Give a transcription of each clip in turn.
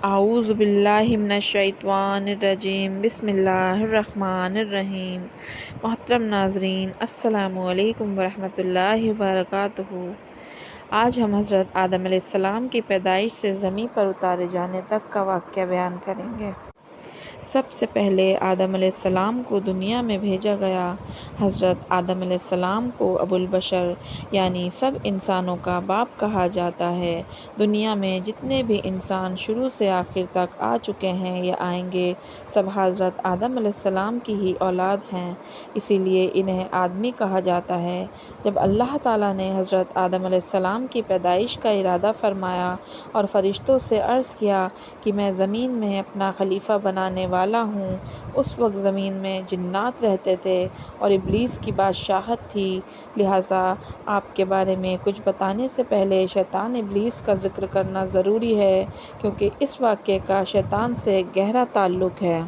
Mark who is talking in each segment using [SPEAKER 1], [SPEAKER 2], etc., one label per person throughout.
[SPEAKER 1] اعوذ باللہ من الشیطان الرجیم، بسم اللہ الرحمن الرحیم۔ محترم ناظرین، السلام علیکم ورحمۃ اللہ وبرکاتہ۔ آج ہم حضرت آدم علیہ السلام کی پیدائش سے زمین پر اتارے جانے تک کا واقعہ بیان کریں گے۔ سب سے پہلے آدم علیہ السلام کو دنیا میں بھیجا گیا۔ حضرت آدم علیہ السلام کو ابو البشر یعنی سب انسانوں کا باپ کہا جاتا ہے۔ دنیا میں جتنے بھی انسان شروع سے آخر تک آ چکے ہیں یا آئیں گے، سب حضرت آدم علیہ السلام کی ہی اولاد ہیں، اسی لیے انہیں آدمی کہا جاتا ہے۔ جب اللہ تعالیٰ نے حضرت آدم علیہ السلام کی پیدائش کا ارادہ فرمایا اور فرشتوں سے عرض کیا کہ میں زمین میں اپنا خلیفہ بنانے والا ہوں، اس وقت زمین میں جنات رہتے تھے اور ابلیس کی بادشاہت تھی، لہٰذا آپ کے بارے میں کچھ بتانے سے پہلے شیطان ابلیس کا ذکر کرنا ضروری ہے، کیونکہ اس واقعے کا شیطان سے گہرا تعلق ہے۔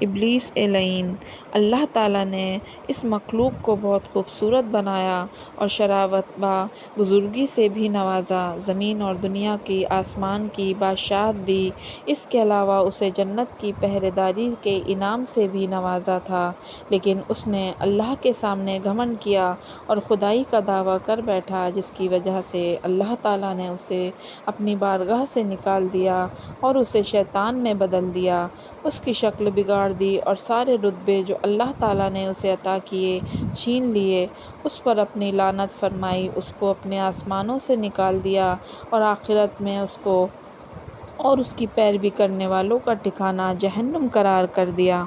[SPEAKER 1] ابلیس لعین، اللہ تعالیٰ نے اس مخلوق کو بہت خوبصورت بنایا اور شرافت و بزرگی سے بھی نوازا، زمین اور دنیا کی، آسمان کی بادشاہت دی، اس کے علاوہ اسے جنت کی پہرے داری کے انعام سے بھی نوازا تھا، لیکن اس نے اللہ کے سامنے گھمنڈ کیا اور خدائی کا دعویٰ کر بیٹھا، جس کی وجہ سے اللہ تعالیٰ نے اسے اپنی بارگاہ سے نکال دیا اور اسے شیطان میں بدل دیا، اس کی شکل بگاڑ دی اور سارے رتبے جو اللہ تعالیٰ نے اسے عطا کیے چھین لیے، اس پر اپنی لعنت فرمائی، اس کو اپنے آسمانوں سے نکال دیا اور آخرت میں اس کو اور اس کی پیروی کرنے والوں کا ٹھکانہ جہنم قرار کر دیا۔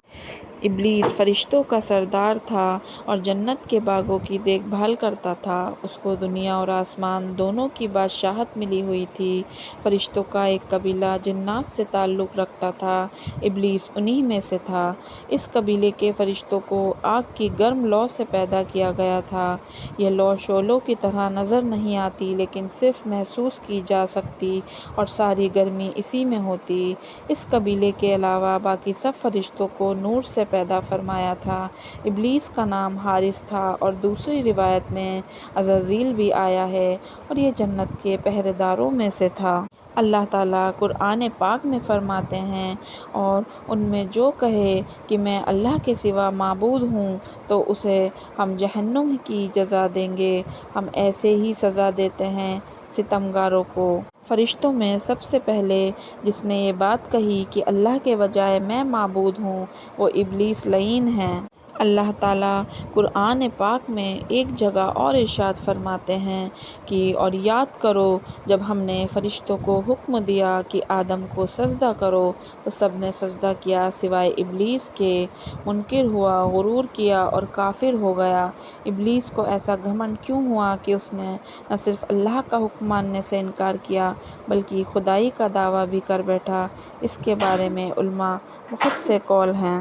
[SPEAKER 1] ابلیس فرشتوں کا سردار تھا اور جنت کے باغوں کی دیکھ بھال کرتا تھا، اس کو دنیا اور آسمان دونوں کی بادشاہت ملی ہوئی تھی۔ فرشتوں کا ایک قبیلہ جنات سے تعلق رکھتا تھا، ابلیس انہی میں سے تھا۔ اس قبیلے کے فرشتوں کو آگ کی گرم لو سے پیدا کیا گیا تھا۔ یہ لو شعلوں کی طرح نظر نہیں آتی، لیکن صرف محسوس کی جا سکتی اور ساری گرمی اسی میں ہوتی۔ اس قبیلے کے علاوہ باقی سب فرشتوں کو نور سے پیدا فرمایا تھا۔ ابلیس کا نام حارث تھا اور دوسری روایت میں عزازیل بھی آیا ہے اور یہ جنت کے پہرے داروں میں سے تھا۔ اللہ تعالیٰ قرآن پاک میں فرماتے ہیں، اور ان میں جو کہے کہ میں اللہ کے سوا معبود ہوں تو اسے ہم جہنم کی جزا دیں گے، ہم ایسے ہی سزا دیتے ہیں ستمگاروں کو۔ فرشتوں میں سب سے پہلے جس نے یہ بات کہی کہ اللہ کے بجائے میں معبود ہوں، وہ ابلیس لعین ہے۔ اللہ تعالیٰ قرآن پاک میں ایک جگہ اور ارشاد فرماتے ہیں کہ اور یاد کرو جب ہم نے فرشتوں کو حکم دیا کہ آدم کو سجدہ کرو تو سب نے سجدہ کیا سوائے ابلیس کے، منکر ہوا، غرور کیا اور کافر ہو گیا۔ ابلیس کو ایسا گھمنڈ کیوں ہوا کہ اس نے نہ صرف اللہ کا حکم ماننے سے انکار کیا بلکہ خدائی کا دعویٰ بھی کر بیٹھا؟ اس کے بارے میں علماء بہت سے قول ہیں۔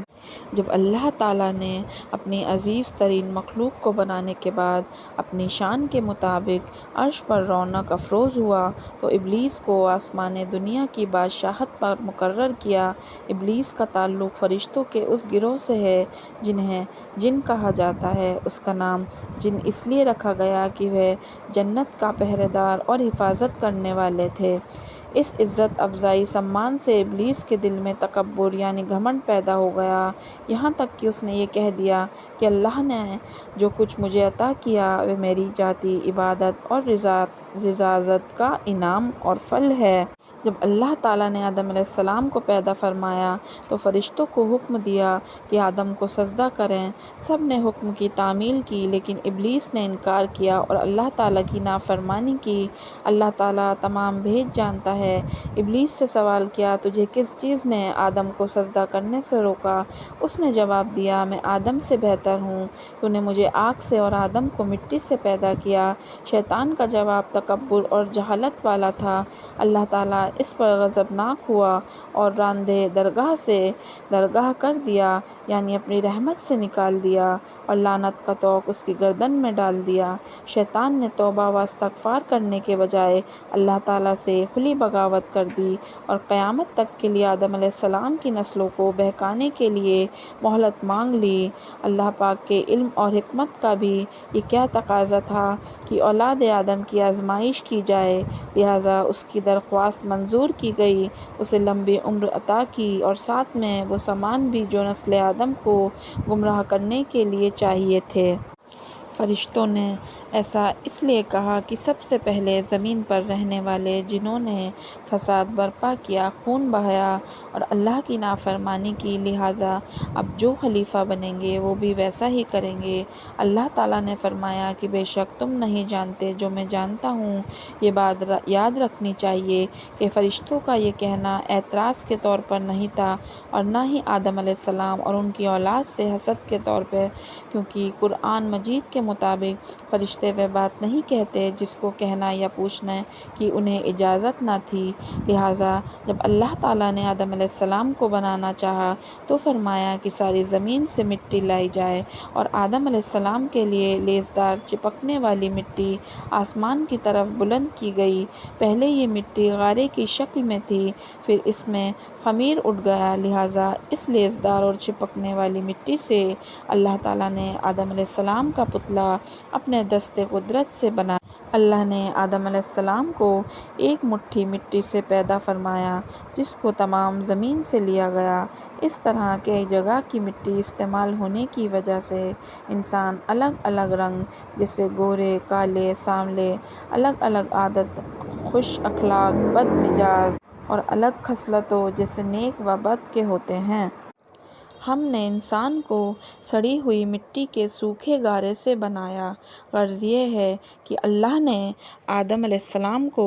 [SPEAKER 1] جب اللہ تعالیٰ نے اپنی عزیز ترین مخلوق کو بنانے کے بعد اپنی شان کے مطابق عرش پر رونق افروز ہوا تو ابلیس کو آسمان دنیا کی بادشاہت پر مقرر کیا۔ ابلیس کا تعلق فرشتوں کے اس گروہ سے ہے جنہیں جن کہا جاتا ہے۔ اس کا نام جن اس لیے رکھا گیا کہ وہ جنت کا پہرے دار اور حفاظت کرنے والے تھے۔ اس عزت افزائی سمان سے ابلیس کے دل میں تکبر یعنی گھمنڈ پیدا ہو گیا، یہاں تک کہ اس نے یہ کہہ دیا کہ اللہ نے جو کچھ مجھے عطا کیا وہ میری ذاتی عبادت اور رضاعت کا انعام اور پھل ہے۔ جب اللہ تعالیٰ نے آدم علیہ السلام کو پیدا فرمایا تو فرشتوں کو حکم دیا کہ آدم کو سجدہ کریں، سب نے حکم کی تعمیل کی، لیکن ابلیس نے انکار کیا اور اللہ تعالیٰ کی نافرمانی کی۔ اللہ تعالیٰ تمام بھید جانتا ہے۔ ابلیس سے سوال کیا، تجھے کس چیز نے آدم کو سجدہ کرنے سے روکا؟ اس نے جواب دیا، میں آدم سے بہتر ہوں، تو نے مجھے آگ سے اور آدم کو مٹی سے پیدا کیا۔ شیطان کا جواب تکبر اور جہالت والا تھا۔ اللہ تعالیٰ اس پر غضبناک ہوا اور راندہ درگاہ سے درگاہ کر دیا، یعنی اپنی رحمت سے نکال دیا۔ اور لعنت کا طوق اس کی گردن میں ڈال دیا۔ شیطان نے توبہ و استغفار کرنے کے بجائے اللہ تعالیٰ سے کھلی بغاوت کر دی اور قیامت تک کے لیے آدم علیہ السلام کی نسلوں کو بہکانے کے لیے مہلت مانگ لی۔ اللہ پاک کے علم اور حکمت کا بھی یہ کیا تقاضا تھا کہ اولاد آدم کی آزمائش کی جائے، لہٰذا اس کی درخواست منظور کی گئی، اسے لمبی عمر عطا کی اور ساتھ میں وہ سامان بھی جو نسل آدم کو گمراہ کرنے کے لیے چاہیے تھے۔ فرشتوں نے ایسا اس لیے کہا کہ سب سے پہلے زمین پر رہنے والے جنوں نے فساد برپا کیا، خون بہایا اور اللہ کی نافرمانی کی، لہٰذا اب جو خلیفہ بنیں گے وہ بھی ویسا ہی کریں گے۔ اللہ تعالیٰ نے فرمایا کہ بے شک تم نہیں جانتے جو میں جانتا ہوں۔ یہ بات یاد رکھنی چاہیے کہ فرشتوں کا یہ کہنا اعتراض کے طور پر نہیں تھا اور نہ ہی آدم علیہ السلام اور ان کی اولاد سے حسد کے طور پر، کیونکہ قرآن مجید کے مطابق فرشتے وہ بات نہیں کہتے جس کو کہنا یا پوچھنا کی انہیں اجازت نہ تھی، لہٰذا جب اللہ تعالیٰ نے آدم علیہ السلام کو بنانا چاہا تو فرمایا کہ ساری زمین سے مٹی لائی جائے اور آدم علیہ السلام کے لیے لیسدار چپکنے والی مٹی آسمان کی طرف بلند کی گئی۔ پہلے یہ مٹی غارے کی شکل میں تھی، پھر اس میں خمیر اٹھ گیا، لہٰذا اس لیسدار اور چپکنے والی مٹی سے اللہ تعالیٰ نے آدم علیہ السلام کا پتلا اپنے دست قدرت سے بنایا۔ اللہ نے آدم علیہ السلام کو ایک مٹھی مٹی سے پیدا فرمایا جس کو تمام زمین سے لیا گیا۔ اس طرح کئی جگہ کی مٹی استعمال ہونے کی وجہ سے انسان الگ الگ رنگ جیسے گورے، کالے، سانولے، الگ الگ عادت، خوش اخلاق، بد مزاج اور الگ خصلتوں جیسے نیک و بد کے ہوتے ہیں۔ ہم نے انسان کو سڑی ہوئی مٹی کے سوکھے گارے سے بنایا۔ غرض یہ ہے کہ اللہ نے آدم علیہ السلام کو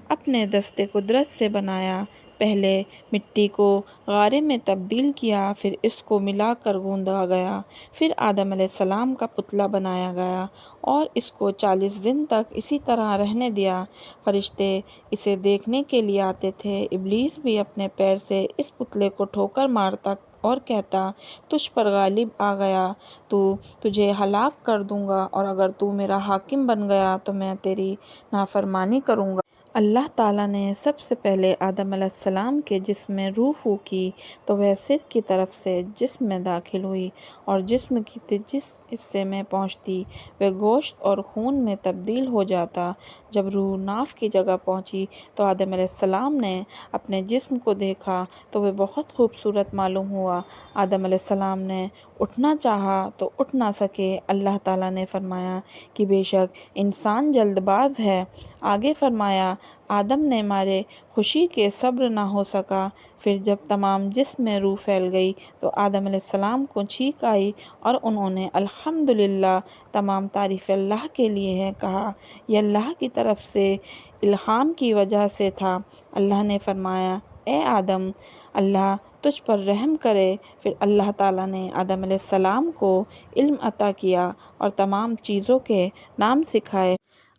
[SPEAKER 1] اپنے دست قدرت سے بنایا، پہلے مٹی کو غارے میں تبدیل کیا، پھر اس کو ملا کر گوندھا گیا، پھر آدم علیہ السلام کا پتلا بنایا گیا اور اس کو 40 دن تک اسی طرح رہنے دیا۔ فرشتے اسے دیکھنے کے لیے آتے تھے، ابلیس بھی اپنے پیر سے اس پتلے کو ٹھوکر مارتا اور کہتا، تجھ پر غالب آ گیا تو تجھے ہلاک کر دوں گا، اور اگر تو میرا حاکم بن گیا تو میں تیری نافرمانی کروں گا۔ اللہ تعالیٰ نے سب سے پہلے آدم علیہ السلام کے جسم میں روح پھونکی تو وہ سر کی طرف سے جسم میں داخل ہوئی اور جسم کی جس حصے میں پہنچتی وہ گوشت اور خون میں تبدیل ہو جاتا۔ جب روح ناف کی جگہ پہنچی تو آدم علیہ السلام نے اپنے جسم کو دیکھا تو وہ بہت خوبصورت معلوم ہوا۔ آدم علیہ السلام نے اٹھنا چاہا تو اٹھ نہ سکے۔ اللہ تعالیٰ نے فرمایا کہ بے شک انسان جلد باز ہے۔ آگے فرمایا، آدم نے مارے خوشی کے صبر نہ ہو سکا، پھر جب تمام جسم میں روح پھیل گئی تو آدم علیہ السلام کو چھینک آئی اور انہوں نے الحمدللہ، تمام تعریف اللہ کے لیے ہے، کہا۔ یہ اللہ کی طرف سے الہام کی وجہ سے تھا۔ اللہ نے فرمایا، اے آدم، اللہ تجھ پر رحم کرے۔ پھر اللہ تعالیٰ نے آدم علیہ السلام کو علم عطا کیا اور تمام چیزوں کے نام سکھائے۔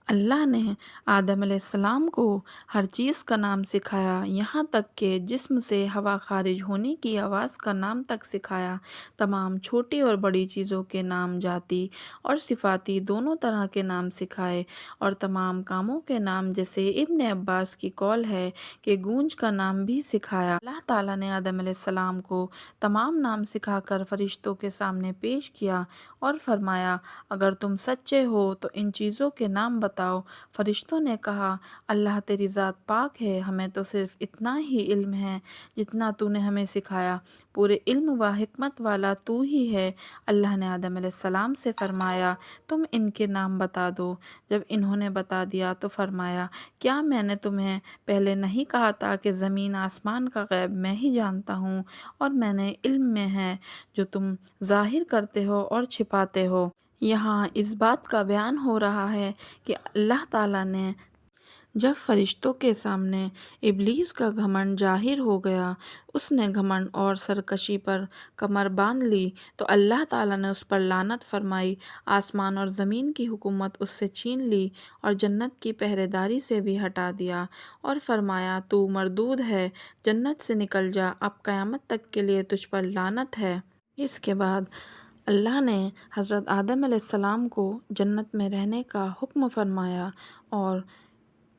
[SPEAKER 1] اللہ نے آدم علیہ السلام کو ہر چیز کا نام سکھایا، یہاں تک کہ جسم سے ہوا خارج ہونے کی آواز کا نام تک سکھایا۔ تمام چھوٹی اور بڑی چیزوں کے نام، ذاتی اور صفاتی دونوں طرح کے نام سکھائے، اور تمام کاموں کے نام، جیسے ابن عباس کی قول ہے کہ گونج کا نام بھی سکھایا۔ اللہ تعالیٰ نے آدم علیہ السلام کو تمام نام سکھا کر فرشتوں کے سامنے پیش کیا اور فرمایا، اگر تم سچے ہو تو ان چیزوں کے نام بتاؤ۔ فرشتوں نے کہا، اللہ تیری ذات پاک ہے، ہمیں تو صرف اتنا ہی علم ہے جتنا تو نے ہمیں سکھایا، پورے علم و حکمت والا تو ہی ہے۔ اللہ نے آدم علیہ السلام سے فرمایا، تم ان کے نام بتا دو۔ جب انہوں نے بتا دیا تو فرمایا، کیا میں نے تمہیں پہلے نہیں کہا تھا کہ زمین آسمان کا غیب میں ہی جانتا ہوں، اور میں نے علم میں ہے جو تم ظاہر کرتے ہو اور چھپاتے ہو۔ یہاں اس بات کا بیان ہو رہا ہے کہ اللہ تعالیٰ نے جب فرشتوں کے سامنے ابلیس کا گھمنڈ ظاہر ہو گیا، اس نے گھمنڈ اور سرکشی پر کمر باندھ لی تو اللہ تعالیٰ نے اس پر لعنت فرمائی، آسمان اور زمین کی حکومت اس سے چھین لی اور جنت کی پہرے داری سے بھی ہٹا دیا، اور فرمایا، تو مردود ہے، جنت سے نکل جا، اب قیامت تک کے لیے تجھ پر لعنت ہے۔ اس کے بعد اللہ نے حضرت آدم علیہ السلام کو جنت میں رہنے کا حکم فرمایا اور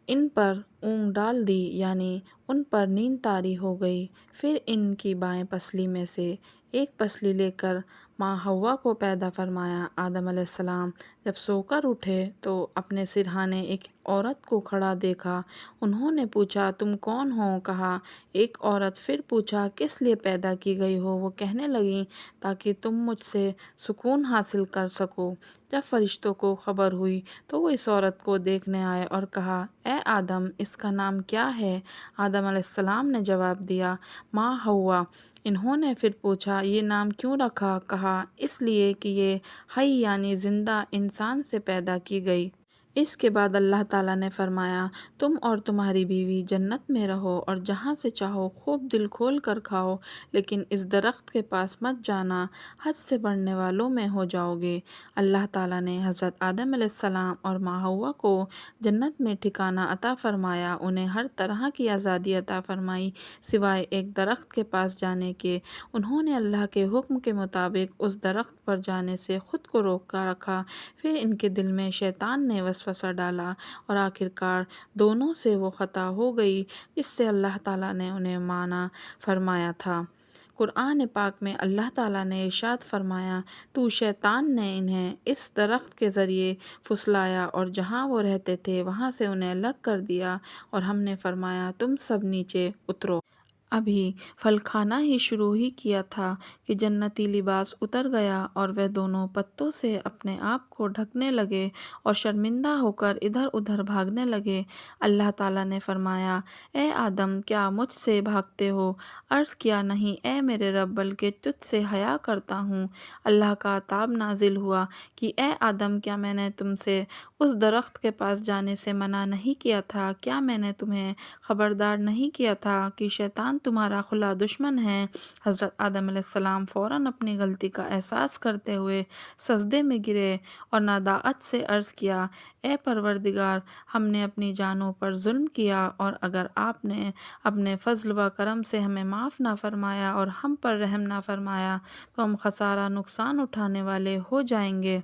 [SPEAKER 1] ان پر اونگ ڈال دی، یعنی ان پر نیند طاری ہو گئی۔ پھر ان کی بائیں پسلی میں سے ایک پسلی لے کر ماں حوا کو پیدا فرمایا۔ آدم علیہ السلام جب سو کر اٹھے تو اپنے سرہانے ایک عورت کو کھڑا دیکھا۔ انہوں نے پوچھا، تم کون ہو؟ کہا، ایک عورت۔ پھر پوچھا، کس لیے پیدا کی گئی ہو؟ وہ کہنے لگیں، تاکہ تم مجھ سے سکون حاصل کر سکو۔ جب فرشتوں کو خبر ہوئی تو وہ اس عورت کو دیکھنے آئے اور کہا، اے آدم، اس کا نام کیا ہے؟ آدم علیہ السلام نے جواب دیا، ماں حوا۔ انہوں نے پھر پوچھا، یہ نام کیوں رکھا؟ کہا، اس لیے کہ یہ حی یعنی زندہ انسان سے پیدا کی گئی۔ اس کے بعد اللہ تعالیٰ نے فرمایا، تم اور تمہاری بیوی جنت میں رہو اور جہاں سے چاہو خوب دل کھول کر کھاؤ، لیکن اس درخت کے پاس مت جانا، حد سے بڑھنے والوں میں ہو جاؤ گے۔ اللہ تعالیٰ نے حضرت آدم علیہ السلام اور ماں حوا کو جنت میں ٹھکانہ عطا فرمایا، انہیں ہر طرح کی آزادی عطا فرمائی سوائے ایک درخت کے پاس جانے کے۔ انہوں نے اللہ کے حکم کے مطابق اس درخت پر جانے سے خود کو روکا رکھا، پھر ان کے دل میں شیطان نے وسوسہ ڈالا اور آخرکار دونوں سے وہ خطا ہو گئی جس سے اللہ تعالیٰ نے انہیں منع فرمایا تھا۔ قرآن پاک میں اللہ تعالیٰ نے ارشاد فرمایا، تو شیطان نے انہیں اس درخت کے ذریعے پھسلایا اور جہاں وہ رہتے تھے وہاں سے انہیں الگ کر دیا، اور ہم نے فرمایا، تم سب نیچے اترو۔ ابھی پھل کھانا ہی شروع ہی کیا تھا کہ جنتی لباس اتر گیا اور وہ دونوں پتوں سے اپنے آپ کو ڈھکنے لگے اور شرمندہ ہو کر ادھر ادھر بھاگنے لگے۔ اللہ تعالیٰ نے فرمایا، اے آدم، کیا مجھ سے بھاگتے ہو؟ عرض کیا، نہیں اے میرے رب، بلکہ تجھ سے حیا کرتا ہوں۔ اللہ کا عتاب نازل ہوا کہ اے آدم، کیا میں نے تم سے اس درخت کے پاس جانے سے منع نہیں کیا تھا؟ کیا میں نے تمہیں خبردار نہیں کیا تھا کہ شیطان تمہارا کھلا دشمن ہے؟ حضرت آدم علیہ السلام فوراً اپنی غلطی کا احساس کرتے ہوئے سجدے میں گرے اور نداعت سے عرض کیا، اے پروردگار، ہم نے اپنی جانوں پر ظلم کیا، اور اگر آپ نے اپنے فضل و کرم سے ہمیں معاف نہ فرمایا اور ہم پر رحم نہ فرمایا تو ہم خسارہ نقصان اٹھانے والے ہو جائیں گے۔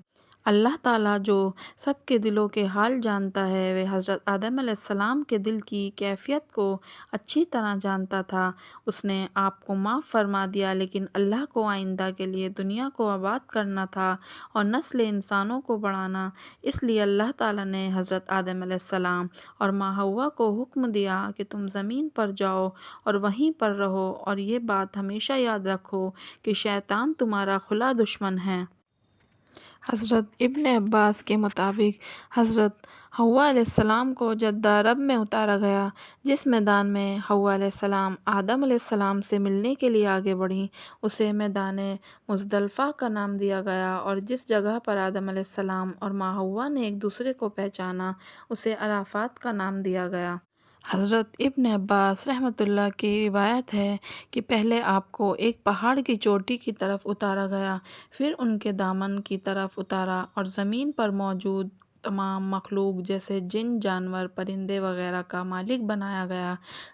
[SPEAKER 1] اللہ تعالیٰ جو سب کے دلوں کے حال جانتا ہے، وہ حضرت آدم علیہ السلام کے دل کی کیفیت کو اچھی طرح جانتا تھا۔ اس نے آپ کو معاف فرما دیا، لیکن اللہ کو آئندہ کے لیے دنیا کو آباد کرنا تھا اور نسل انسانوں کو بڑھانا۔ اس لیے اللہ تعالیٰ نے حضرت آدم علیہ السلام اور ماں حوا کو حکم دیا کہ تم زمین پر جاؤ اور وہیں پر رہو، اور یہ بات ہمیشہ یاد رکھو کہ شیطان تمہارا کھلا دشمن ہے۔ حضرت ابن عباس کے مطابق حضرت حوا علیہ السلام کو جدہ رب میں اتارا گیا۔ جس میدان میں حوا علیہ السلام آدم علیہ السلام سے ملنے کے لیے آگے بڑھیں، اسے میدان مزدلفہ کا نام دیا گیا، اور جس جگہ پر آدم علیہ السلام اور ماں حوا نے ایک دوسرے کو پہچانا، اسے عرفات کا نام دیا گیا۔ حضرت ابن عباس رحمۃ اللہ کی روایت ہے کہ پہلے آپ کو ایک پہاڑ کی چوٹی کی طرف اتارا گیا، پھر ان کے دامن کی طرف اتارا اور زمین پر موجود تمام مخلوق جیسے جن، جانور، پرندے وغیرہ کا مالک بنایا گیا۔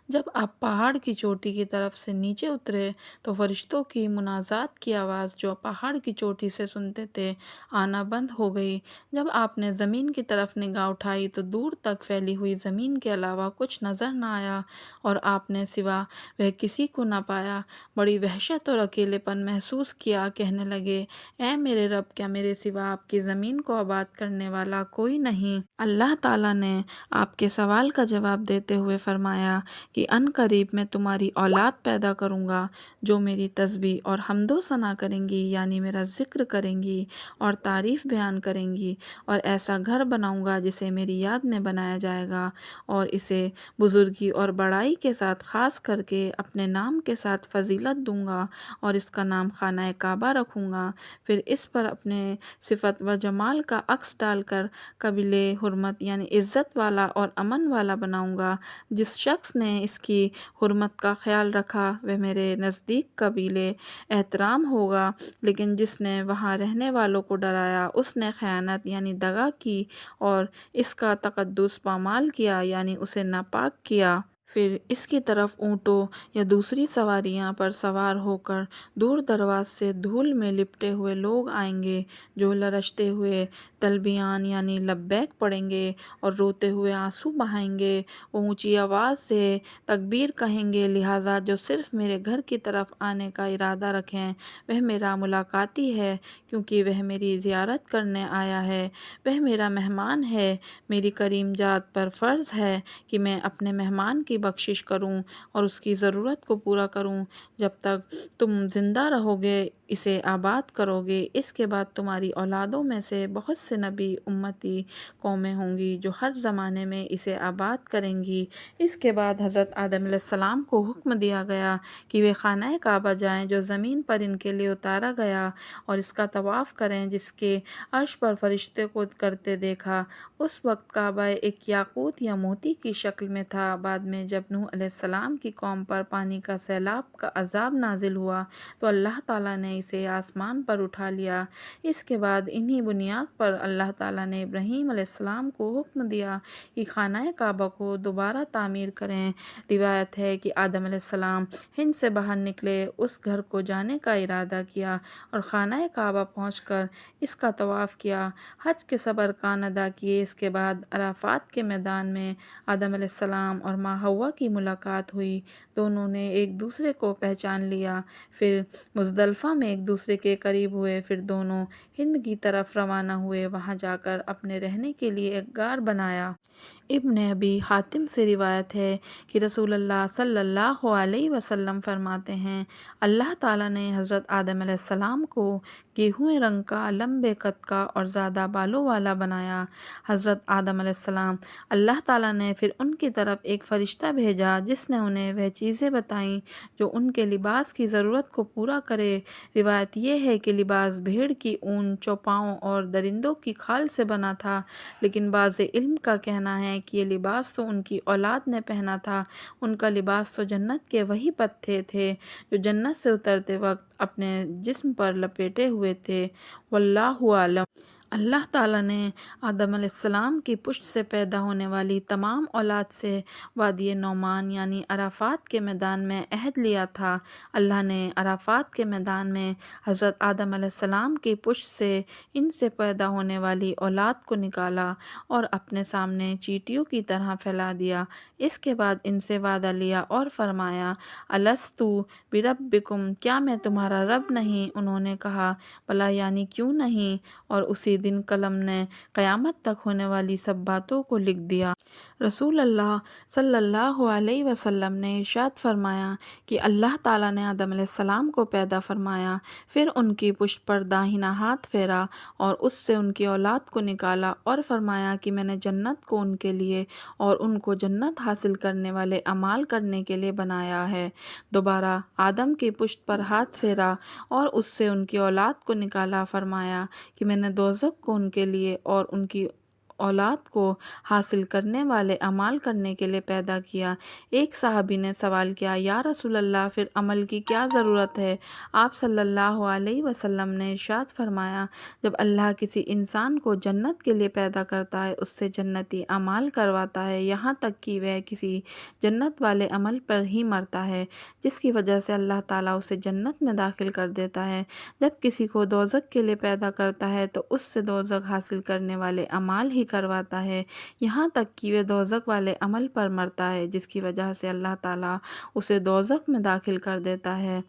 [SPEAKER 1] جب آپ پہاڑ کی چوٹی کی طرف سے نیچے اترے تو فرشتوں کی مناجات کی آواز جو پہاڑ کی چوٹی سے سنتے تھے آنا بند ہو گئی۔ جب آپ نے زمین کی طرف نگاہ اٹھائی تو دور تک پھیلی ہوئی زمین کے علاوہ کچھ نظر نہ آیا، اور آپ نے سوا وہ کسی کو نہ پایا۔ بڑی وحشت اور اکیلے پن محسوس کیا، کہنے لگے، اے میرے رب، کیا میرے سوا آپ کی زمین کو آباد کرنے والا کوئی نہیں؟ اللہ تعالیٰ نے آپ کے سوال کا جواب دیتے ہوئے فرمایا کہ ان قریب میں تمہاری اولاد پیدا کروں گا جو میری تسبیح اور حمد و ثنا کریں گی، یعنی میرا ذکر کریں گی اور تعریف بیان کریں گی، اور ایسا گھر بناؤں گا جسے میری یاد میں بنایا جائے گا، اور اسے بزرگی اور بڑائی کے ساتھ خاص کر کے اپنے نام کے ساتھ فضیلت دوں گا، اور اس کا نام خانہ کعبہ رکھوں گا۔ پھر اس پر اپنے صفت و جمال کا عکس ڈال کر قابل حرمت یعنی عزت والا اور امن والا بناؤں گا۔ جس شخص نے اس کی حرمت کا خیال رکھا وہ میرے نزدیک قابل احترام ہوگا، لیکن جس نے وہاں رہنے والوں کو ڈرایا، اس نے خیانت یعنی دغا کی اور اس کا تقدس پامال کیا، یعنی اسے ناپاک کیا۔ پھر اس کی طرف اونٹوں یا دوسری سواریاں پر سوار ہو کر دور دراز سے دھول میں لپٹے ہوئے لوگ آئیں گے جو لرزتے ہوئے تلبیان یعنی لبیک پڑھیں گے اور روتے ہوئے آنسو بہائیں گے۔ وہ اونچی آواز سے تکبیر کہیں گے، لہٰذا جو صرف میرے گھر کی طرف آنے کا ارادہ رکھیں وہ میرا ملاقاتی ہے، کیونکہ وہ میری زیارت کرنے آیا ہے، وہ میرا مہمان ہے۔ میری کریم ذات پر فرض ہے کہ میں اپنے مہمان کی بخشش کروں اور اس کی ضرورت کو پورا کروں۔ جب تک تم زندہ رہو گے اسے آباد کرو گے، اس کے بعد تمہاری اولادوں میں سے بہت سے نبی امتی قومیں ہوں گی جو ہر زمانے میں اسے آباد کریں گی۔ اس کے بعد حضرت آدم علیہ السلام کو حکم دیا گیا کہ وہ خانہ کعبہ جائیں جو زمین پر ان کے لیے اتارا گیا اور اس کا طواف کریں، جس کے عرش پر فرشتے کو کرتے دیکھا۔ اس وقت کعبہ ایک یاقوت یا موتی کی شکل میں تھا۔ بعد میں جب نوح علیہ السلام کی قوم پر پانی کا سیلاب کا عذاب نازل ہوا تو اللہ تعالیٰ نے اسے آسمان پر اٹھا لیا۔ اس کے بعد انہی بنیاد پر اللہ تعالیٰ نے ابراہیم علیہ السلام کو حکم دیا کہ خانہ کعبہ کو دوبارہ تعمیر کریں۔ روایت ہے کہ آدم علیہ السلام ہند سے باہر نکلے، اس گھر کو جانے کا ارادہ کیا اور خانہ کعبہ پہنچ کر اس کا طواف کیا، حج کے سب ارکان ادا کیے۔ اس کے بعد عرفات کے میدان میں آدم علیہ السلام اور ماں حوا کی ملاقات ہوئی، دونوں نے ایک دوسرے کو پہچان لیا۔ پھر مزدلفہ میں ایک دوسرے کے قریب ہوئے، پھر دونوں ہند کی طرف روانہ ہوئے، وہاں جا کر اپنے رہنے کے لیے ایک غار بنایا۔ ابن ابی حاتم سے روایت ہے کہ رسول اللہ صلی اللہ علیہ وسلم فرماتے ہیں، اللہ تعالیٰ نے حضرت آدم علیہ السلام کو گیہوئے رنگ کا، لمبے قد کا اور زیادہ بالوں والا بنایا۔ حضرت آدم علیہ السلام اللہ تعالیٰ نے پھر ان کی طرف ایک فرشتہ بھیجا جس نے انہیں وہ چیزیں بتائیں جو ان کے لباس کی ضرورت کو پورا کرے۔ روایت یہ ہے کہ لباس بھیڑ کی اون، چوپاؤں اور درندوں کی کھال سے بنا تھا، لیکن بعض علم کا کہنا ہے کہ یہ لباس تو ان کی اولاد نے پہنا تھا۔ ان کا لباس تو جنت کے وہی پتے تھے جو جنت سے اترتے وقت اپنے جسم پر لپیٹے ہوئے تھے، واللہ اعلم۔ اللہ تعالیٰ نے آدم علیہ السلام کی پشت سے پیدا ہونے والی تمام اولاد سے وادی نعمان یعنی عرفات کے میدان میں عہد لیا تھا۔ اللہ نے عرفات کے میدان میں حضرت آدم علیہ السلام کی پشت سے ان سے پیدا ہونے والی اولاد کو نکالا اور اپنے سامنے چیٹیوں کی طرح پھیلا دیا۔ اس کے بعد ان سے وعدہ لیا اور فرمایا، الستُ بربکم، کیا میں تمہارا رب نہیں؟ انہوں نے کہا، بلی، یعنی کیوں نہیں؟ اور اسی دن قلم نے قیامت تک ہونے والی سب باتوں کو لکھ دیا۔ رسول اللہ صلی اللہ علیہ وسلم نے ارشاد فرمایا کہ اللہ تعالیٰ نے آدم علیہ السلام کو پیدا فرمایا، پھر ان کی پشت پر داہنا ہاتھ پھیرا اور اس سے ان کی اولاد کو نکالا اور فرمایا کہ میں نے جنت کو ان کے لیے اور ان کو جنت حاصل کرنے والے اعمال کرنے کے لیے بنایا ہے۔ دوبارہ آدم کی پشت پر ہاتھ پھیرا اور اس سے ان کی اولاد کو نکالا، فرمایا کہ میں نے دوزخ کو ان کے لیے اور ان کی اولاد کو حاصل کرنے والے اعمال کرنے کے لیے پیدا کیا۔ ایک صحابی نے سوال کیا، یا رسول اللہ، پھر عمل کی کیا ضرورت ہے؟ آپ صلی اللہ علیہ وسلم نے ارشاد فرمایا، جب اللہ کسی انسان کو جنت کے لیے پیدا کرتا ہے، اس سے جنتی اعمال کرواتا ہے، یہاں تک کہ وہ کسی جنت والے عمل پر ہی مرتا ہے جس کی وجہ سے اللہ تعالیٰ اسے جنت میں داخل کر دیتا ہے۔ جب کسی کو دوزخ کے لیے پیدا کرتا ہے تو اس سے دوزخ حاصل کرنے والے اعمال ہی کرواتا ہے، یہاں تک کہ وہ دوزخ والے عمل پر مرتا ہے جس کی وجہ سے اللہ تعالیٰ اسے دوزخ میں داخل کر دیتا ہے۔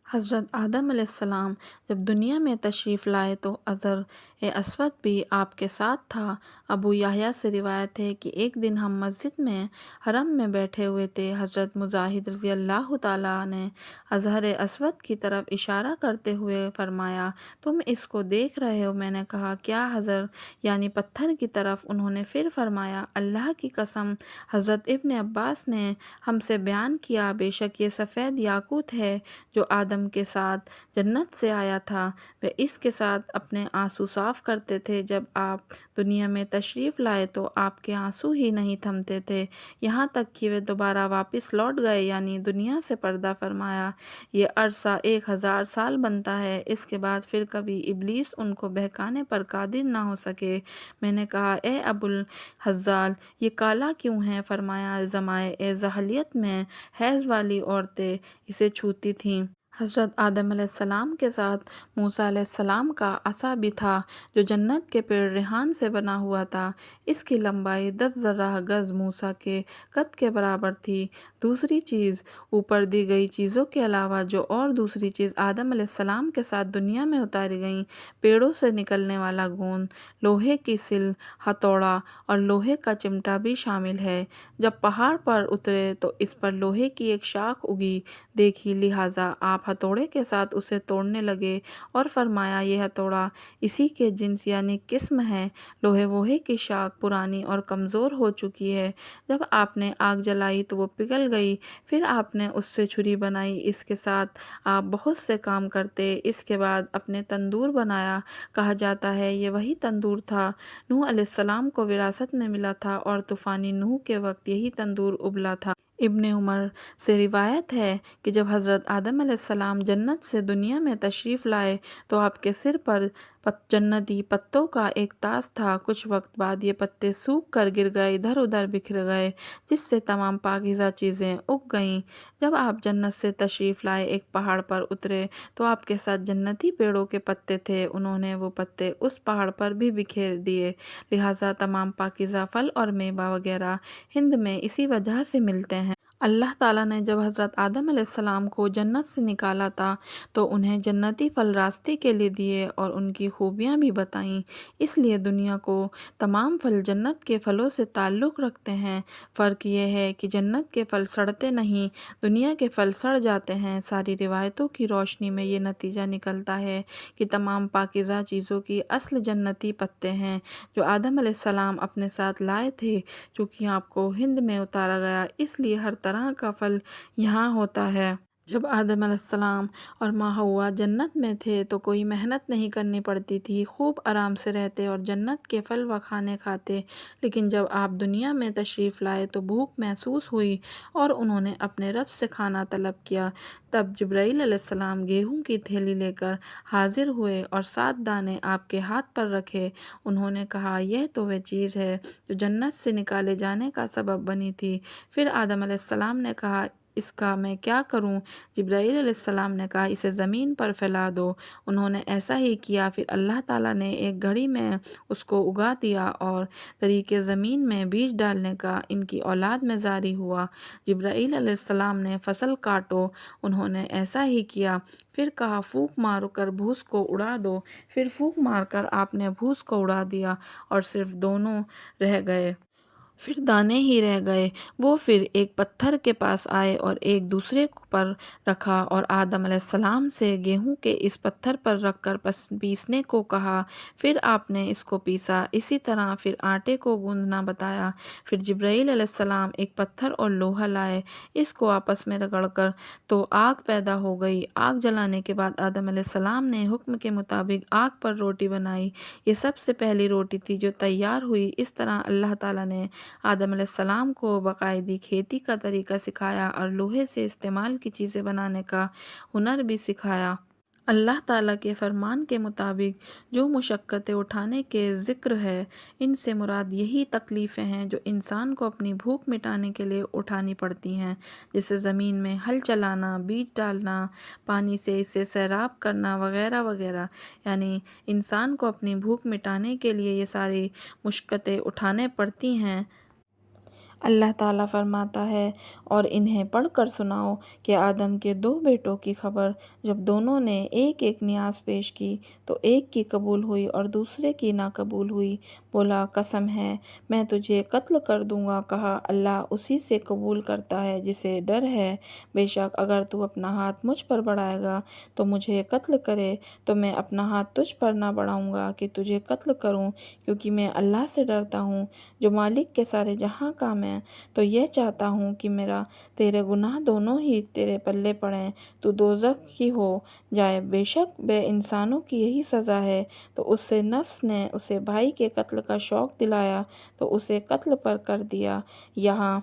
[SPEAKER 1] حضرت آدم علیہ السلام جب دنیا میں تشریف لائے تو حجر اسود بھی آپ کے ساتھ تھا۔ ابو یحییٰ سے روایت ہے کہ ایک دن ہم مسجد میں حرم میں بیٹھے ہوئے تھے، حضرت مجاہد رضی اللہ تعالیٰ نے حجر اسود کی طرف اشارہ کرتے ہوئے فرمایا، تم اس کو دیکھ رہے ہو؟ میں نے کہا، کیا حجر؟ یعنی پتھر کی طرف۔ انہوں نے پھر فرمایا، اللہ کی قسم، حضرت ابن عباس نے ہم سے بیان کیا، بے شک یہ سفید یاقوت ہے جو آدم آدم کے ساتھ جنت سے آیا تھا وہ اس کے ساتھ اپنے آنسو صاف کرتے تھے۔ جب آپ دنیا میں تشریف لائے تو آپ کے آنسو ہی نہیں تھمتے تھے، یہاں تک کہ وہ دوبارہ واپس لوٹ گئے، یعنی دنیا سے پردہ فرمایا۔ یہ عرصہ 1000 سال بنتا ہے، اس کے بعد پھر کبھی ابلیس ان کو بہکانے پر قادر نہ ہو سکے۔ میں نے کہا اے ابو الحذال، یہ کالا کیوں ہے؟ فرمایا زمانۂ جاہلیت میں حیض والی عورتیں اسے چھوتی تھیں۔ حضرت آدم علیہ السلام کے ساتھ موسیٰ علیہ السلام کا عصا بھی تھا جو جنت کے پیڑ ریحان سے بنا ہوا تھا۔ اس کی لمبائی 10 ذرہ گز موسیٰ کے قد کے برابر تھی۔ دوسری چیز، اوپر دی گئی چیزوں کے علاوہ جو اور دوسری چیز آدم علیہ السلام کے ساتھ دنیا میں اتاری گئیں، پیڑوں سے نکلنے والا گوند، لوہے کی سل، ہتھوڑا اور لوہے کا چمٹا بھی شامل ہے۔ جب پہاڑ پر اترے تو اس پر لوہے کی ایک شاخ اگی دیکھی، لہٰذا آپ ہتھوڑے کے ساتھ اسے توڑنے لگے اور فرمایا یہ ہتھوڑا اسی کے جنس یعنی قسم ہے۔ لوہے کی شاخ پرانی اور کمزور ہو چکی ہے، جب آپ نے آگ جلائی تو وہ پگھل گئی، پھر آپ نے اس سے چھری بنائی، اس کے ساتھ آپ بہت سے کام کرتے۔ اس کے بعد اپنے تندور بنایا، کہا جاتا ہے یہ وہی تندور تھا نوح علیہ السلام کو وراثت میں ملا تھا اور طوفان نوح کے وقت یہی تندور ابلا تھا۔ ابن عمر سے روایت ہے کہ جب حضرت آدم علیہ السلام جنت سے دنیا میں تشریف لائے تو آپ کے سر پر جنتی پتوں کا ایک تاج تھا۔ کچھ وقت بعد یہ پتے سوکھ کر گر گئے، ادھر ادھر بکھر گئے، جس سے تمام پاکیزہ چیزیں اگ گئیں۔ جب آپ جنت سے تشریف لائے ایک پہاڑ پر اترے تو آپ کے ساتھ جنتی پیڑوں کے پتے تھے، انہوں نے وہ پتے اس پہاڑ پر بھی بکھیر دیے، لہٰذا تمام پاکیزہ پھل اور میوہ وغیرہ ہند میں اسی وجہ سے ملتے ہیں۔ اللہ تعالیٰ نے جب حضرت آدم علیہ السلام کو جنت سے نکالا تھا تو انہیں جنتی پھل راستے کے لیے دیے اور ان کی خوبیاں بھی بتائیں، اس لیے دنیا کو تمام پھل جنت کے پھلوں سے تعلق رکھتے ہیں۔ فرق یہ ہے کہ جنت کے پھل سڑتے نہیں، دنیا کے پھل سڑ جاتے ہیں۔ ساری روایتوں کی روشنی میں یہ نتیجہ نکلتا ہے کہ تمام پاکیزہ چیزوں کی اصل جنتی پتے ہیں جو آدم علیہ السلام اپنے ساتھ لائے تھے۔ چونکہ آپ کو ہند میں اتارا گیا اس لیے ہر طرح کا پھل یہاں ہوتا ہے۔ جب آدم علیہ السلام اور ماں حوا جنت میں تھے تو کوئی محنت نہیں کرنی پڑتی تھی، خوب آرام سے رہتے اور جنت کے پھل و کھانے کھاتے۔ لیکن جب آپ دنیا میں تشریف لائے تو بھوک محسوس ہوئی اور انہوں نے اپنے رب سے کھانا طلب کیا۔ تب جبرائیل علیہ السلام گیہوں کی تھیلی لے کر حاضر ہوئے اور 7 دانے آپ کے ہاتھ پر رکھے۔ انہوں نے کہا یہ تو وہ چیز ہے جو جنت سے نکالے جانے کا سبب بنی تھی۔ پھر آدم علیہ السلام نے کہا اس کا میں کیا کروں؟ جبرائیل علیہ السلام نے کہا اسے زمین پر پھیلا دو۔ انہوں نے ایسا ہی کیا، پھر اللہ تعالیٰ نے ایک گھڑی میں اس کو اگا دیا اور طریقے زمین میں بیج ڈالنے کا ان کی اولاد میں جاری ہوا۔ جبرائیل علیہ السلام نے فصل کاٹو، انہوں نے ایسا ہی کیا، پھر کہا پھونک مار کر بھوس کو اڑا دو، پھر پھونک مار کر آپ نے بھوس کو اڑا دیا اور صرف دونوں رہ گئے، پھر دانے ہی رہ گئے۔ وہ پھر ایک پتھر کے پاس آئے اور ایک دوسرے پر رکھا اور آدم علیہ السلام سے گیہوں کے اس پتھر پر رکھ کر پیسنے کو کہا، پھر آپ نے اس کو پیسا، اسی طرح پھر آٹے کو گوندھنا بتایا۔ پھر جبرائیل علیہ السلام ایک پتھر اور لوہا لائے، اس کو آپس میں رگڑ کر تو آگ پیدا ہو گئی۔ آگ جلانے کے بعد آدم علیہ السلام نے حکم کے مطابق آگ پر روٹی بنائی، یہ سب سے پہلی روٹی تھی جو تیار ہوئی۔ اس طرح اللہ تعالیٰ نے آدم علیہ السلام کو باقاعدگی کھیتی کا طریقہ سکھایا اور لوہے سے استعمال کی چیزیں بنانے کا ہنر بھی سکھایا۔ اللہ تعالیٰ کے فرمان کے مطابق جو مشقتیں اٹھانے کے ذکر ہے، ان سے مراد یہی تکلیفیں ہیں جو انسان کو اپنی بھوک مٹانے کے لیے اٹھانی پڑتی ہیں، جیسے زمین میں ہل چلانا، بیج ڈالنا، پانی سے اسے سیراب کرنا وغیرہ وغیرہ، یعنی انسان کو اپنی بھوک مٹانے کے لیے یہ ساری مشقتیں اٹھانے پڑتی ہیں۔ اللہ تعالیٰ فرماتا ہے اور انہیں پڑھ کر سناؤ کہ آدم کے 2 بیٹوں کی خبر، جب دونوں نے ایک ایک نیاز پیش کی تو ایک کی قبول ہوئی اور دوسرے کی نہ قبول ہوئی، بولا قسم ہے میں تجھے قتل کر دوں گا، کہا اللہ اسی سے قبول کرتا ہے جسے ڈر ہے، بے شک اگر تو اپنا ہاتھ مجھ پر بڑھائے گا تو مجھے قتل کرے تو میں اپنا ہاتھ تجھ پر نہ بڑھاؤں گا کہ تجھے قتل کروں، کیونکہ میں اللہ سے ڈرتا ہوں جو مالک کے سارے جہاں کا میں ہیں تو یہ چاہتا ہوں کہ میرا تیرے گناہ دونوں ہی تیرے پلے پڑیں، تو دوزخ کی ہو جائے۔ بے شک بے انسانوں کی یہی سزا ہے۔ تو اس سے نفس نے اسے بھائی کے قتل کا شوق دلایا تو اسے قتل پر کر دیا۔ یہاں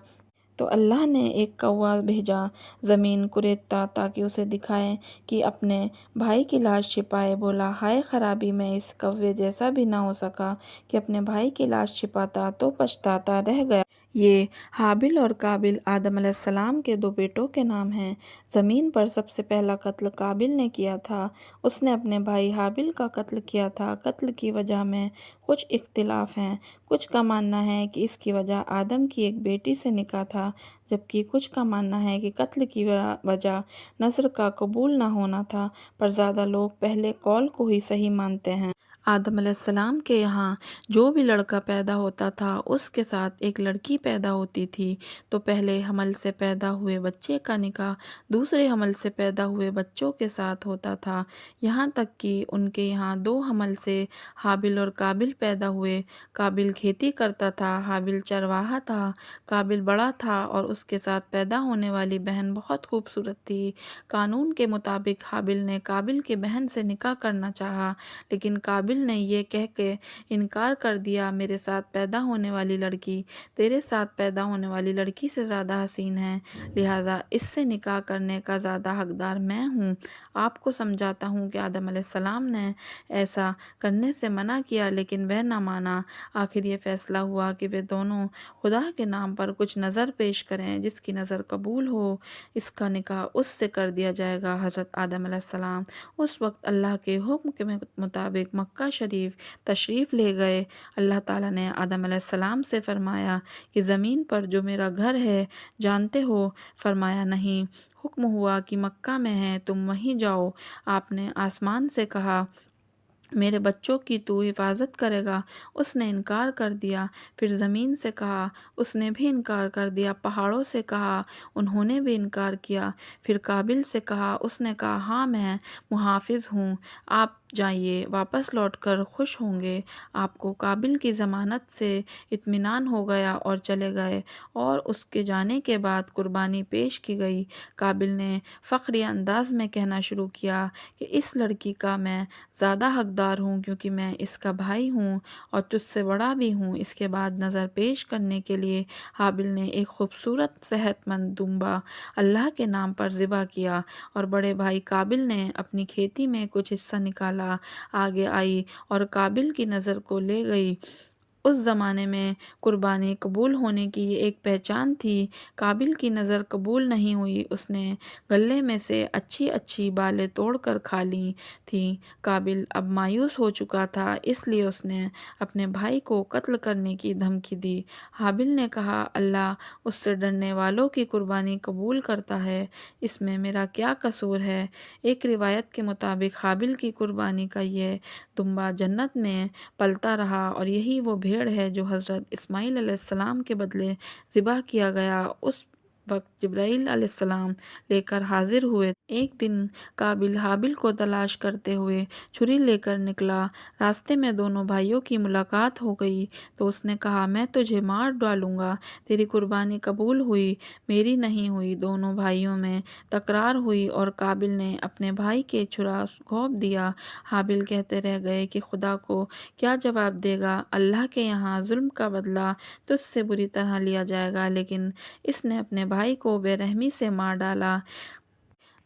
[SPEAKER 1] تو اللہ نے ایک کوا بھیجا زمین کریدتا تاکہ اسے دکھائے کہ اپنے بھائی کی لاش چھپائے۔ بولا ہائے خرابی، میں اس کوے جیسا بھی نہ ہو سکا کہ اپنے بھائی کی لاش چھپاتا تو پچھتاتا رہ گیا۔ یہ حابل اور قابل آدم علیہ السلام کے دو بیٹوں کے نام ہیں۔ زمین پر سب سے پہلا قتل قابل نے کیا تھا۔ اس نے اپنے بھائی حابل کا قتل کیا تھا۔ قتل کی وجہ میں کچھ اختلاف ہیں۔ کچھ کا ماننا ہے کہ اس کی وجہ آدم کی ایک بیٹی سے نکاح تھا، جبکہ کچھ کا ماننا ہے کہ قتل کی وجہ نذر کا قبول نہ ہونا تھا، پر زیادہ لوگ پہلے قول کو ہی صحیح مانتے ہیں۔ آدم علیہ السلام کے یہاں جو بھی لڑکا پیدا ہوتا تھا اس کے ساتھ ایک لڑکی پیدا ہوتی تھی، تو پہلے حمل سے پیدا ہوئے بچے کا نکاح دوسرے حمل سے پیدا ہوئے بچوں کے ساتھ ہوتا تھا، یہاں تک کہ ان کے یہاں دو حمل سے حابل اور قابل پیدا ہوئے۔ قابل کھیتی کرتا تھا، حابل چرواہا تھا۔ قابل بڑا تھا اور اس کے ساتھ پیدا ہونے والی بہن بہت خوبصورت تھی۔ قانون کے مطابق حابل نے قابل کی بہن سے نکاح کرنا چاہا، لیکن قابل نے یہ کہہ کے انکار کر دیا، میرے ساتھ پیدا ہونے والی لڑکی تیرے ساتھ پیدا ہونے والی لڑکی سے زیادہ حسین ہے، لہٰذا اس سے نکاح کرنے کا زیادہ حقدار میں ہوں۔ آپ کو سمجھاتا ہوں کہ آدم علیہ السلام نے ایسا کرنے سے منع کیا لیکن وہ نہ مانا۔ آخر یہ فیصلہ ہوا کہ وہ دونوں خدا کے نام پر کچھ نذر پیش کریں، جس کی نذر قبول ہو اس کا نکاح اس سے کر دیا جائے گا۔ حضرت آدم علیہ السلام اس وقت اللہ کے حکم کے مطابق مکہ شریف تشریف لے گئے۔ اللہ تعالیٰ نے آدم علیہ السلام سے فرمایا کہ زمین پر جو میرا گھر ہے جانتے ہو؟ فرمایا نہیں۔ حکم ہوا کہ مکہ میں ہے، تم وہیں جاؤ۔ آپ نے آسمان سے کہا میرے بچوں کی تو حفاظت کرے گا؟ اس نے انکار کر دیا۔ پھر زمین سے کہا، اس نے بھی انکار کر دیا۔ پہاڑوں سے کہا، انہوں نے بھی انکار کیا۔ پھر قابل سے کہا، اس نے کہا ہاں میں محافظ ہوں، آپ جائیے، واپس لوٹ کر خوش ہوں گے۔ آپ کو قابل کی ضمانت سے اطمینان ہو گیا اور چلے گئے، اور اس کے جانے کے بعد قربانی پیش کی گئی۔ قابل نے فخریہ انداز میں کہنا شروع کیا کہ اس لڑکی کا میں زیادہ حقدار ہوں کیونکہ میں اس کا بھائی ہوں اور تجھ سے بڑا بھی ہوں۔ اس کے بعد نذر پیش کرنے کے لیے حابل نے ایک خوبصورت صحت مند دمبا اللہ کے نام پر ذبح کیا، اور بڑے بھائی قابل نے اپنی کھیتی میں کچھ حصہ نکالا۔ آگے آئی اور قابل کی نذر کو لے گئی۔ اس زمانے میں قربانی قبول ہونے کی یہ ایک پہچان تھی۔ قابل کی نذر قبول نہیں ہوئی، اس نے غلے میں سے اچھی اچھی بالیں توڑ کر کھا لی تھیں۔ قابل اب مایوس ہو چکا تھا، اس لیے اس نے اپنے بھائی کو قتل کرنے کی دھمکی دی۔ حابل نے کہا اللہ اس سے ڈرنے والوں کی قربانی قبول کرتا ہے، اس میں میرا کیا قصور ہے؟ ایک روایت کے مطابق حابل کی قربانی کا یہ دمبا جنت میں پلتا رہا، اور یہی وہ بھیڑ ہے جو حضرت اسماعیل علیہ السلام کے بدلے ذبح کیا گیا۔ اس وقت جبرائیل علیہ السلام لے کر حاضر ہوئے۔ ایک دن قابل حابل کو تلاش کرتے ہوئے چھری لے کر نکلا۔ راستے میں دونوں بھائیوں کی ملاقات ہو گئی تو اس نے کہا میں تجھے مار ڈالوں گا، تیری قربانی قبول ہوئی، میری نہیں ہوئی۔ دونوں بھائیوں میں تکرار ہوئی اور قابل نے اپنے بھائی کے چھرا گھونپ دیا۔ حابل کہتے رہ گئے کہ خدا کو کیا جواب دے گا؟ اللہ کے یہاں ظلم کا بدلہ تجھ سے بری طرح لیا جائے گا، لیکن اس نے اپنے بھائی کو بے رحمی سے مار ڈالا۔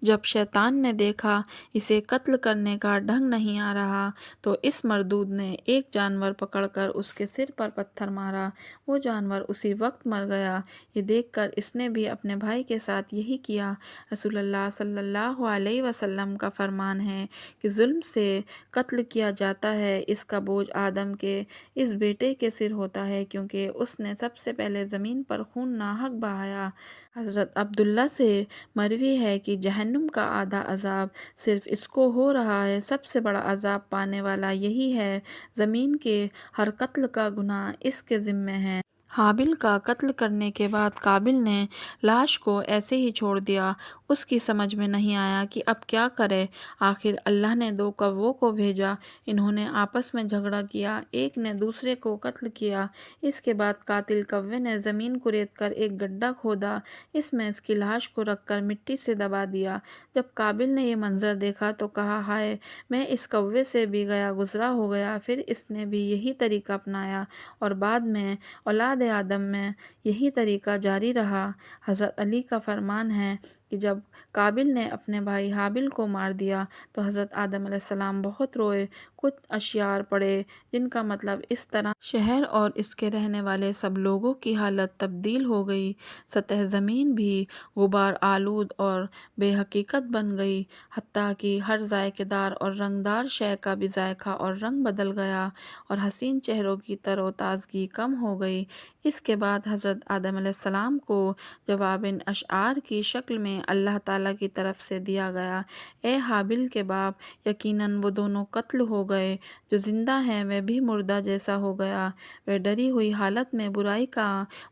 [SPEAKER 1] جب شیطان نے دیکھا اسے قتل کرنے کا ڈھنگ نہیں آ رہا تو اس مردود نے ایک جانور پکڑ کر اس کے سر پر پتھر مارا، وہ جانور اسی وقت مر گیا۔ یہ دیکھ کر اس نے بھی اپنے بھائی کے ساتھ یہی کیا۔ رسول اللہ صلی اللہ علیہ وسلم کا فرمان ہے کہ ظلم سے قتل کیا جاتا ہے، اس کا بوجھ آدم کے اس بیٹے کے سر ہوتا ہے کیونکہ اس نے سب سے پہلے زمین پر خون ناحق بہایا۔ حضرت عبداللہ سے مروی ہے کہ جہنم کا آدھا عذاب صرف اس کو ہو رہا ہے، سب سے بڑا عذاب پانے والا یہی ہے۔ زمین کے ہر قتل کا گناہ اس کے ذمہ ہے۔ حابل کا قتل کرنے کے بعد قابل نے لاش کو ایسے ہی چھوڑ دیا۔ اس کی سمجھ میں نہیں آیا کہ اب کیا کرے۔ آخر اللہ نے 2 کووں کو بھیجا، انہوں نے آپس میں جھگڑا کیا، ایک نے دوسرے کو قتل کیا۔ اس کے بعد قاتل کوے نے زمین کرید کر ایک گڈھا کھودا، اس میں اس کی لاش کو رکھ کر مٹی سے دبا دیا۔ جب قابل نے یہ منظر دیکھا تو کہا، ہائے، میں اس کوے سے بھی گیا گزرا ہو گیا۔ پھر اس نے بھی یہی طریقہ اپنایا اور بعد میں اولاد آدم میں یہی طریقہ جاری رہا۔ حضرت علی کا فرمان ہے کہ جب قابل نے اپنے بھائی حابل کو مار دیا تو حضرت آدم علیہ السلام بہت روئے۔ کچھ اشعار پڑھے جن کا مطلب اس طرح شہر اور اس کے رہنے والے سب لوگوں کی حالت تبدیل ہو گئی، سطح زمین بھی غبار آلود اور بے حقیقت بن گئی، حتیٰ کہ ہر ذائقہ دار اور رنگ دار شے کا بھی ذائقہ اور رنگ بدل گیا اور حسین چہروں کی تر و تازگی کم ہو گئی۔ اس کے بعد حضرت آدم علیہ السلام کو جواب ان اشعار کی شکل میں اللہ تعالیٰ کی طرف سے دیا گیا، اے حابل کے باپ، یقیناً وہ دونوں قتل ہو گئے، جو زندہ ہے وہ بھی مردہ جیسا ہو گیا، وہ ڈری ہوئی حالت میں برائی کا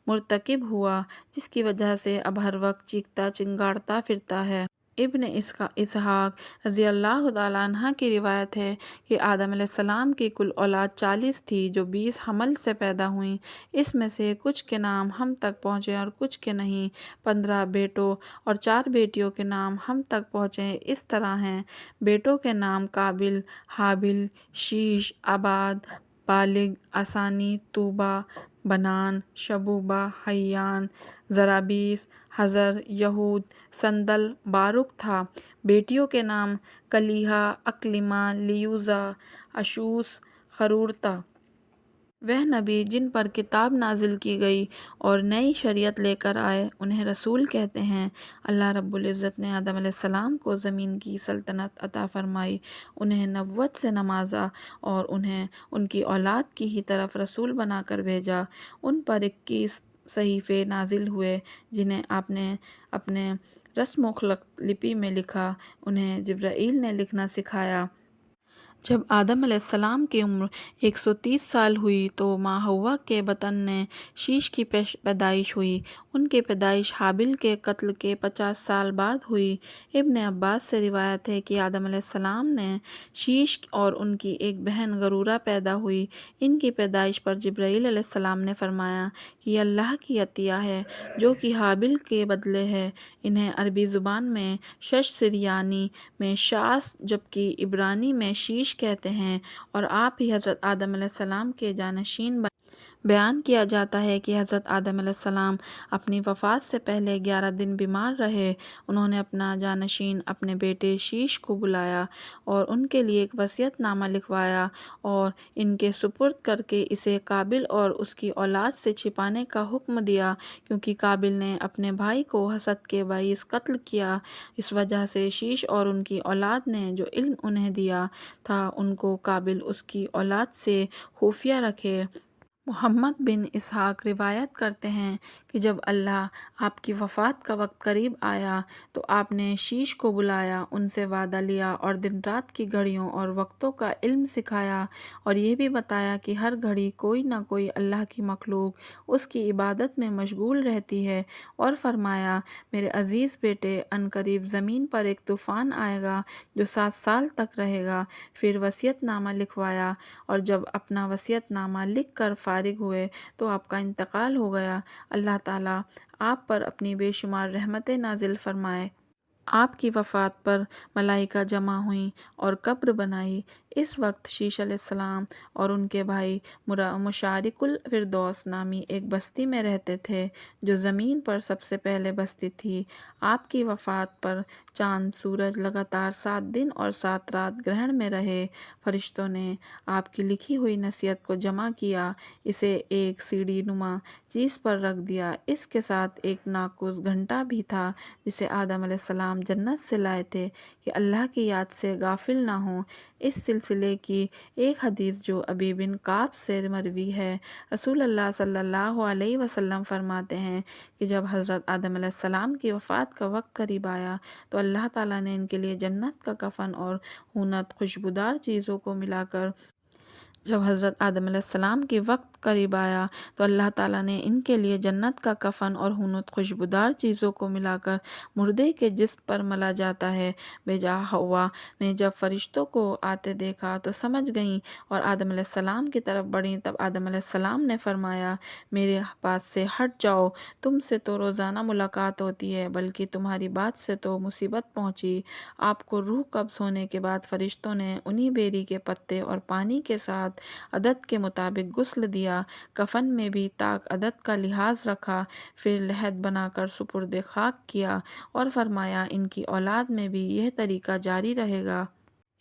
[SPEAKER 1] مرتکب ہوا، جس کی وجہ سے اب ہر وقت چیختا چنگاڑتا پھرتا ہے۔ ابن اسحاق رضی اللہ تعالیٰ عنہ کی روایت ہے کہ آدم علیہ السلام کی کل اولاد 40 تھی جو 20 حمل سے پیدا ہوئیں، اس میں سے کچھ کے نام ہم تک پہنچے اور کچھ کے نہیں۔ 15 بیٹوں اور 4 بیٹیوں کے نام ہم تک پہنچے، اس طرح ہیں: بیٹوں کے نام قابل، حابل، شیش، آباد، بالگ، آسانی، توبہ، بنان، شبوبہ، حیان، زرابیس، حزر، یہود، سندل، باروک تھا۔ بیٹیوں کے نام کلیہہ، اکلیمہ، لیوزا، اشوس، خرورتا۔ وہ نبی جن پر کتاب نازل کی گئی اور نئی شریعت لے کر آئے انہیں رسول کہتے ہیں۔ اللہ رب العزت نے آدم علیہ السلام کو زمین کی سلطنت عطا فرمائی، انہیں نبوت سے نوازا اور انہیں ان کی اولاد کی ہی طرف رسول بنا کر بھیجا۔ ان پر 21 صحیفے نازل ہوئے جنہیں آپ نے اپنے رسم و خلق لپی میں لکھا، انہیں جبرائیل نے لکھنا سکھایا۔ جب آدم علیہ السلام کی عمر 130 سال ہوئی تو ماں حوا کے بطن میں شیش کی پیدائش ہوئی۔ ان کی پیدائش حابل کے قتل کے 50 سال بعد ہوئی۔ ابن عباس سے روایت ہے کہ آدم علیہ السلام نے شیش اور ان کی ایک بہن غرورہ پیدا ہوئی۔ ان کی پیدائش پر جبرائیل علیہ السلام نے فرمایا کہ یہ اللہ کی عطیہ ہے جو کہ حابل کے بدلے ہے۔ انہیں عربی زبان میں شش، سریانی میں شاس جبکہ عبرانی میں شیش کہتے ہیں، اور آپ ہی حضرت آدم علیہ السلام کے جانشین بنے۔ بیان کیا جاتا ہے کہ حضرت آدم علیہ السلام اپنی وفات سے پہلے 11 دن بیمار رہے۔ انہوں نے اپنا جانشین اپنے بیٹے شیش کو بلایا اور ان کے لیے ایک وصیت نامہ لکھوایا اور ان کے سپرد کر کے اسے قابل اور اس کی اولاد سے چھپانے کا حکم دیا، کیونکہ قابل نے اپنے بھائی کو حسد کے باعث قتل کیا۔ اس وجہ سے شیش اور ان کی اولاد نے جو علم انہیں دیا تھا ان کو قابل اس کی اولاد سے خفیہ رکھے۔ محمد بن اسحاق روایت کرتے ہیں کہ جب اللہ آپ کی وفات کا وقت قریب آیا تو آپ نے شیش کو بلایا، ان سے وعدہ لیا اور دن رات کی گھڑیوں اور وقتوں کا علم سکھایا، اور یہ بھی بتایا کہ ہر گھڑی کوئی نہ کوئی اللہ کی مخلوق اس کی عبادت میں مشغول رہتی ہے، اور فرمایا، میرے عزیز بیٹے، عنقریب زمین پر ایک طوفان آئے گا جو 7 سال تک رہے گا۔ پھر وصیت نامہ لکھوایا، اور جب اپنا وصیت نامہ لکھ کر فارغ ہوئے تو آپ کا انتقال ہو گیا۔ اللہ تعالیٰ آپ پر اپنی بے شمار رحمتیں نازل فرمائے۔ آپ کی وفات پر ملائکہ جمع ہوئیں اور قبر بنائی۔ اس وقت شیش علیہ السلام اور ان کے بھائی مشارق الفردوس نامی ایک بستی میں رہتے تھے جو زمین پر سب سے پہلے بستی تھی۔ آپ کی وفات پر چاند سورج لگاتار 7 دن اور 7 رات گرہن میں رہے۔ فرشتوں نے آپ کی لکھی ہوئی نصیحت کو جمع کیا، اسے ایک سیڑھی نما چیز پر رکھ دیا۔ اس کے ساتھ ایک ناقوس گھنٹا بھی تھا جسے آدم علیہ السلام جنت سے لائے تھے کہ اللہ کی یاد سے غافل نہ ہوں۔ اس سلسلے کی ایک حدیث جو ابی بن کعب سے مروی ہے، رسول اللہ صلی اللہ علیہ وسلم فرماتے ہیں کہ جب حضرت آدم علیہ السلام کی وفات کا وقت قریب آیا تو اللہ تعالیٰ نے ان کے لیے جنت کا کفن اور ہونت خوشبودار چیزوں کو ملا کر جب حضرت آدم علیہ السلام کی وقت قریب آیا تو اللہ تعالیٰ نے ان کے لیے جنت کا کفن اور ہنوت خوشبودار چیزوں کو ملا کر مردے کے جسم پر ملا جاتا ہے بھیجا۔ ہوا نے جب فرشتوں کو آتے دیکھا تو سمجھ گئیں اور آدم علیہ السلام کی طرف بڑھیں۔ تب آدم علیہ السلام نے فرمایا، میرے پاس سے ہٹ جاؤ، تم سے تو روزانہ ملاقات ہوتی ہے، بلکہ تمہاری بات سے تو مصیبت پہنچی۔ آپ کو روح قبض ہونے کے بعد فرشتوں نے انہی بیری کے پتے اور پانی کے ساتھ عدد کے مطابق غسل دیا، کفن میں بھی طاق عدد کا لحاظ رکھا، پھر لحد بنا کر سپرد خاک کیا اور فرمایا ان کی اولاد میں بھی یہ طریقہ جاری رہے گا۔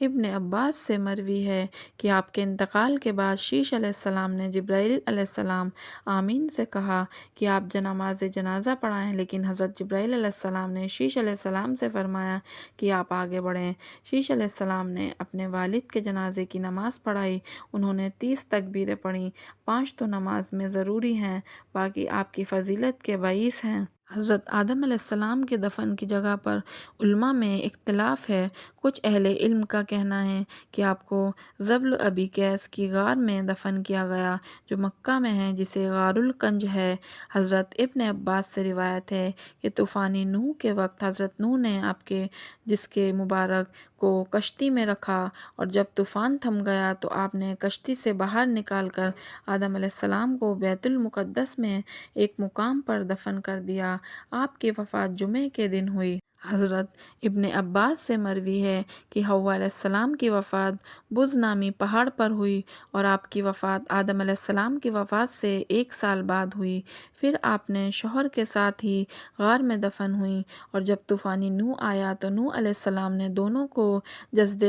[SPEAKER 1] ابن عباس سے مروی ہے کہ آپ کے انتقال کے بعد شیش علیہ السلام نے جبرائیل علیہ السلام آمین سے کہا کہ آپ نماز جنازہ پڑھائیں، لیکن حضرت جبرائیل علیہ السلام نے شیش علیہ السلام سے فرمایا کہ آپ آگے بڑھیں۔ شیش علیہ السلام نے اپنے والد کے جنازے کی نماز پڑھائی، انہوں نے 30 تکبیریں پڑھیں، 5 تو نماز میں ضروری ہیں، باقی آپ کی فضیلت کے باعث ہیں۔ حضرت آدم علیہ السلام کے دفن کی جگہ پر علماء میں اختلاف ہے۔ کچھ اہل علم کا کہنا ہے کہ آپ کو جبل ابی قیس کی غار میں دفن کیا گیا جو مکہ میں ہے، جسے غار الکنج ہے۔ حضرت ابن عباس سے روایت ہے کہ طوفان نوح کے وقت حضرت نوح نے آپ کے جسد مبارک کو کشتی میں رکھا اور جب طوفان تھم گیا تو آپ نے کشتی سے باہر نکال کر آدم علیہ السلام کو بیت المقدس میں ایک مقام پر دفن کر دیا۔ آپ کی وفات جمعے کے دن ہوئی۔ حضرت ابن عباس سے مروی ہے کہ حوا علیہ السلام کی وفات بز نامی پہاڑ پر ہوئی اور آپ کی وفات آدم علیہ السلام کی وفات سے 1 سال بعد ہوئی۔ پھر آپ نے شوہر کے ساتھ ہی غار میں دفن ہوئیں اور جب طوفان نوح آیا تو نوح علیہ السلام نے دونوں کو جسد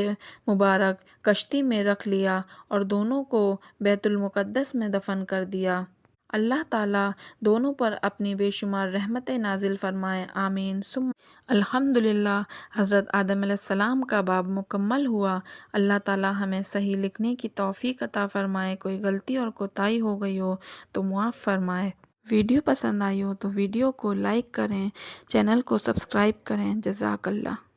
[SPEAKER 1] مبارک کشتی میں رکھ لیا اور دونوں کو بیت المقدس میں دفن کر دیا۔ اللہ تعالیٰ دونوں پر اپنی بے شمار رحمتیں نازل فرمائے، آمین ثم الحمدللہ۔ حضرت آدم علیہ السلام کا باب مکمل ہوا۔ اللہ تعالیٰ ہمیں صحیح لکھنے کی توفیق عطا فرمائے، کوئی غلطی اور کوتاہی ہو گئی ہو تو معاف فرمائے۔ ویڈیو پسند آئی ہو تو ویڈیو کو لائک کریں، چینل کو سبسکرائب کریں۔ جزاک اللہ۔